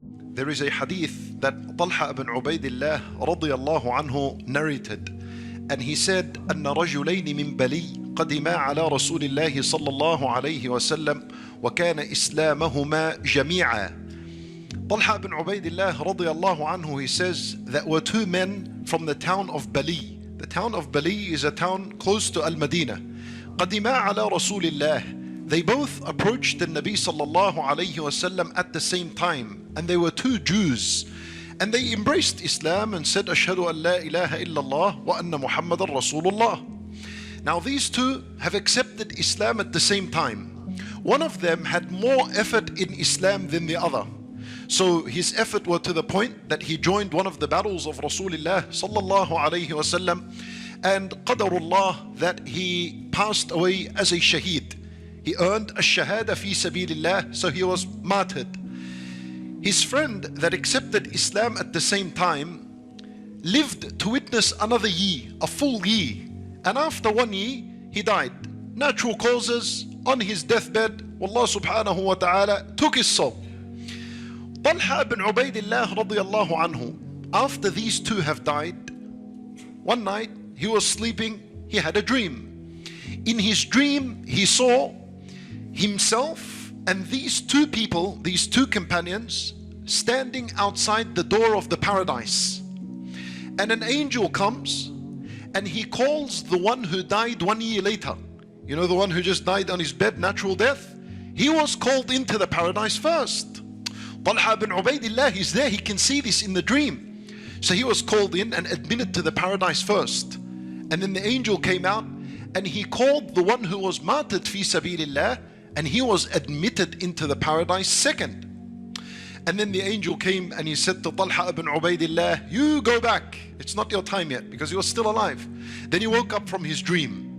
There is a hadith that Talha ibn Ubaidillah radiyallahu anhu narrated, and he said, أن رجلين من بلي قدما على رسول الله صلى الله عليه وسلم وكان إسلامهما جميعا. Talha ibn Ubaidillah radiyallahu anhu, he says, that were two men from the town of Bali. The town of Bali is a town close to Al-Madinah. قدما على رسول الله. They both approached the Nabi sallallahu alayhi wasallam at the same time, and they were two Jews, and they embraced Islam and said, Ashhadu an la ilaha illallah wa anna Muhammadan Rasulullah. Now these two have accepted Islam at the same time. One of them had more effort in Islam than the other. So his effort were to the point that he joined one of the battles of Rasulullah sallallahu alayhi wasallam, and qadarullah, that he passed away as a shaheed. He earned a shahada fi sabilillah, so he was martyred. His friend that accepted Islam at the same time lived to witness another year, a full year. And after 1 year, he died. Natural causes, on his deathbed, Allah subhanahu wa ta'ala took his soul. Talha ibn Ubaidillah radiyallahu anhu, after these two have died, one night he was sleeping, he had a dream. In his dream, he saw himself and these two people, these two companions, standing outside the door of the paradise. And an angel comes and he calls the one who died 1 year later. You know, the one who just died on his bed, natural death? He was called into the paradise first. Talha ibn Ubaidillah is there, he can see this in the dream. So he was called in and admitted to the paradise first. And then the angel came out and he called the one who was martyred fi sabilillah, and he was admitted into the paradise second. And then the angel came and he said to Talha ibn Ubaidillah, you go back, it's not your time yet, because he was still alive. Then he woke up from his dream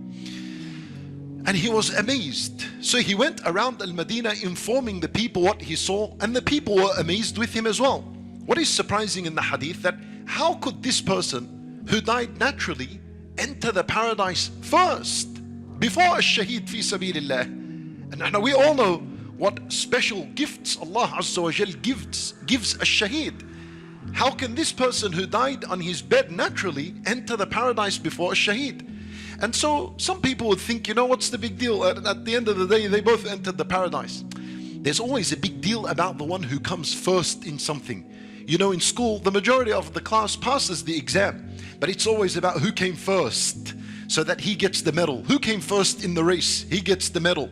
and he was amazed. So he went around Al-Madinah informing the people what he saw, and the people were amazed with him as well. What is surprising in the hadith, that how could this person who died naturally enter the paradise first before a shaheed fi sabilillah? And we all know what special gifts Allah Azza wa Jal gives a shaheed. How can this person who died on his bed naturally enter the paradise before a shaheed? And so some people would think, you know, what's the big deal? At the end of the day, they both entered the paradise. There's always a big deal about the one who comes first in something. You know, in school, the majority of the class passes the exam, but it's always about who came first, so that he gets the medal. Who came first in the race? He gets the medal.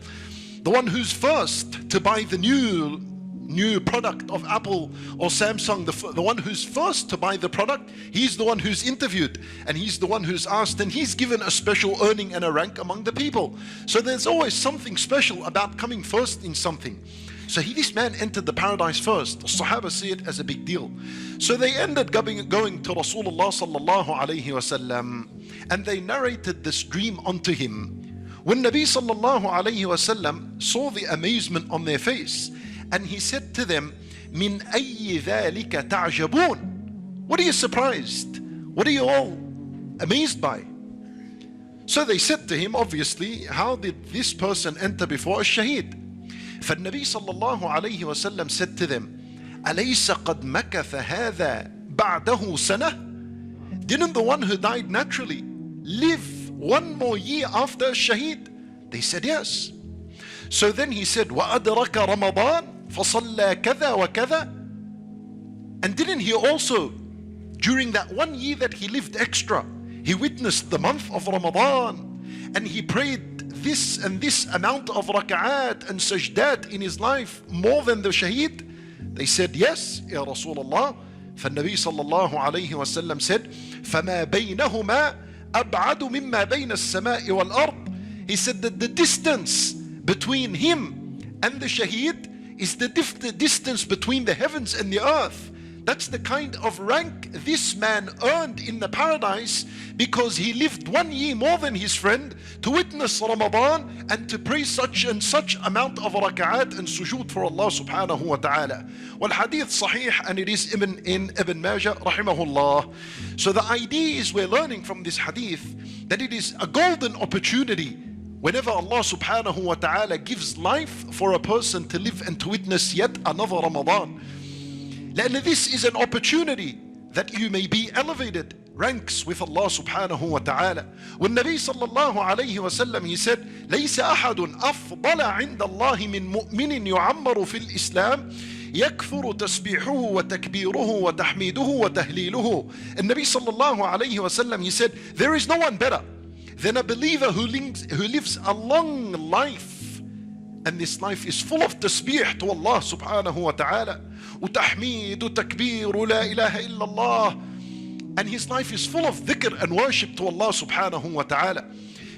The one who's first to buy the new product of Apple or Samsung, the one who's first to buy the product, he's the one who's interviewed, and he's the one who's asked, and he's given a special earning and a rank among the people. So there's always something special about coming first in something. So this man entered the paradise first. The Sahaba see it as a big deal. So they ended going to Rasulullah sallallahu alayhi wasallam, and they narrated this dream unto him. When Nabi sallallahu alayhi wasallam saw the amazement on their face, and he said to them, Min ayyi dhalika ta'jabun? What are you surprised? What are you all amazed by? So they said to him, obviously, how did this person enter before a shaheed? فالنبي صلى الله عليه وسلم said to them, أليس قد مكث هذا بعده سنة? Didn't the one who died naturally live 1 more year after shaheed? They said yes. So then he said, وأدرك رمضان فصلى كذا وكذا. And didn't he also, during that 1 year that he lived extra, he witnessed the month of Ramadan, and he prayed this and this amount of raka'at and sajdat in his life more than the shaheed? They said yes, Ya Rasulullah. فالنبي صلى الله عليه وسلم said, فما بينهما أبعد مما بين السماء والأرض. He said that the distance between him and the shaheed is the distance between the heavens and the earth. That's the kind of rank this man earned in the paradise, because he lived 1 year more than his friend to witness Ramadan and to pray such and such amount of raka'at and sujood for Allah subhanahu wa ta'ala. Wal hadith sahih, and it is in Ibn Majah rahimahullah. So the idea is, we're learning from this hadith that it is a golden opportunity whenever Allah subhanahu wa ta'ala gives life for a person to live and to witness yet another Ramadan. لأن this is an opportunity that you may be elevated ranks with Allah subhanahu wa ta'ala. When Nabi sallallahu alayhi wa sallam, he said, ليس أحد أفضل عند الله من مؤمن يعمر في الإسلام يكثر تسبيحه وتكبيره وتحميده وتهليله. And Nabi sallallahu alayhi wa sallam, he said, there is no one better than a believer who lives a long life, and this life is full of tasbih to Allah subhanahu wa ta'ala, وتحميد وتكبير ولا إله إلا الله, and his life is full of dhikr and worship to Allah subhanahu wa ta'ala.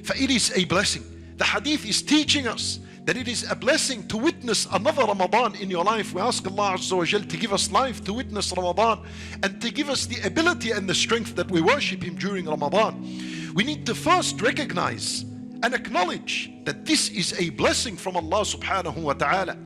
فإit is a blessing. The hadith is teaching us that it is a blessing to witness another Ramadan in your life. We ask Allah Azza wa Jal to give us life to witness Ramadan, and to give us the ability and the strength that we worship Him during Ramadan. We need to first recognize and acknowledge that this is a blessing from Allah subhanahu wa ta'ala.